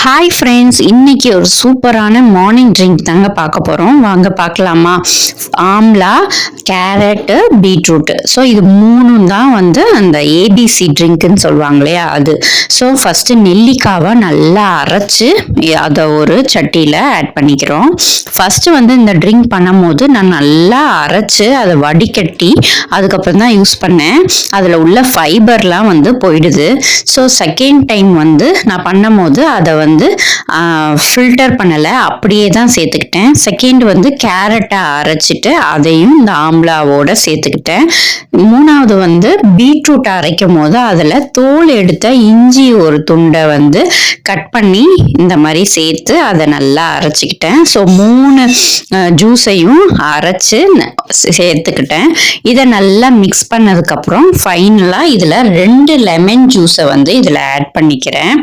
Hi friends, இன்னைக்கு ஒரு சூப்பரான மார்னிங் ட்ரிங்க் தாங்க பார்க்க போகிறோம். வாங்க பார்க்கலாமா? Amla, carrot, beetroot. ஸோ இது மூணும் தான் வந்து அந்த ஏபிசி ட்ரிங்க்குன்னு சொல்லுவாங்க இல்லையா அது. ஸோ ஃபஸ்ட்டு நெல்லிக்காவை நல்லா அரைச்சி அதை ஒரு சட்டியில் ஆட் பண்ணிக்கிறோம். ஃபஸ்ட்டு வந்து இந்த ட்ரிங்க் பண்ணும் போது நான் நல்லா அரைச்சி அதை வடிகட்டி அதுக்கப்புறம் தான் யூஸ் பண்ணேன். அதில் உள்ள ஃபைபர்லாம் வந்து போயிடுது. ஸோ செகண்ட் டைம் வந்து நான் பண்ணும் போது அதை வந்து ஃபில்டர் பண்ணலை, அப்படியே தான் சேர்த்துக்கிட்டேன். செகண்ட் வந்து கேரட்டை அரைச்சிட்டு அதையும் இந்த ஆம்லாவோட சேர்த்துக்கிட்டேன். மூணாவது வந்து பீட்ரூட் அரைக்கும் போது அதில் தோல் எடுத்த இஞ்சி ஒரு துண்டை வந்து கட் பண்ணி இந்த மாதிரி சேர்த்து அதை நல்லா அரைச்சிக்கிட்டேன். ஸோ 3 ஜூஸையும் அரைச்சி சேர்த்துக்கிட்டேன். இதை நல்லா மிக்ஸ் பண்ணதுக்கப்புறம் ஃபைனலாக இதில் 2 லெமன் ஜூஸை வந்து இதில் ஆட் பண்ணிக்கிறேன்.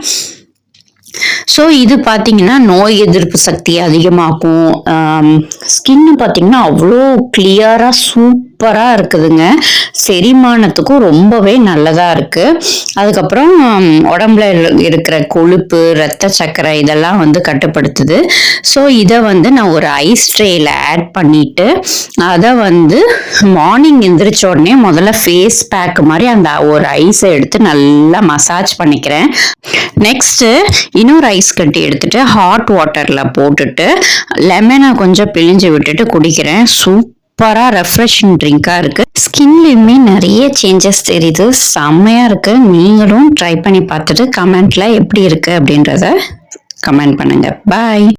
ஸோ இது பார்த்தீங்கன்னா நோய் எதிர்ப்பு சக்தி அதிகமாகும். ஸ்கின்னு பார்த்தீங்கன்னா அவ்வளோ கிளியராக சூப்பராக இருக்குதுங்க. செரிமானத்துக்கும் ரொம்பவே நல்லதாக இருக்குது. அதுக்கப்புறம் உடம்புல இருக்கிற கொழுப்பு, இரத்த சர்க்கரை இதெல்லாம் வந்து கட்டுப்படுத்துது. ஸோ இதை வந்து நான் ஒரு ஐஸ் ட்ரேயில் ஆட் பண்ணிவிட்டு அதை வந்து மார்னிங் எந்திரிச்ச உடனே முதல்ல ஃபேஸ் பேக் மாதிரி அந்த ஒரு ஐஸை எடுத்து நல்லா மசாஜ் பண்ணிக்கிறேன். நெக்ஸ்ட்டு இன்னொரு ஐஸ் கட்டி எடுத்துட்டு ஹாட் வாட்டரில் போட்டுட்டு லெமனை கொஞ்சம் பிழிஞ்சு விட்டுட்டு குடிக்கிறேன். சூப்பராக ரெஃப்ரெஷிங் ட்ரிங்காக இருக்குது. ஸ்கின்லேயுமே நிறைய சேஞ்சஸ் தெரியுது, செம்மையாக இருக்குது. நீங்களும் ட்ரை பண்ணி பார்த்துட்டு கமெண்ட்டில் எப்படி இருக்குது அப்படின்றத கமெண்ட் பண்ணுங்கள். பாய்.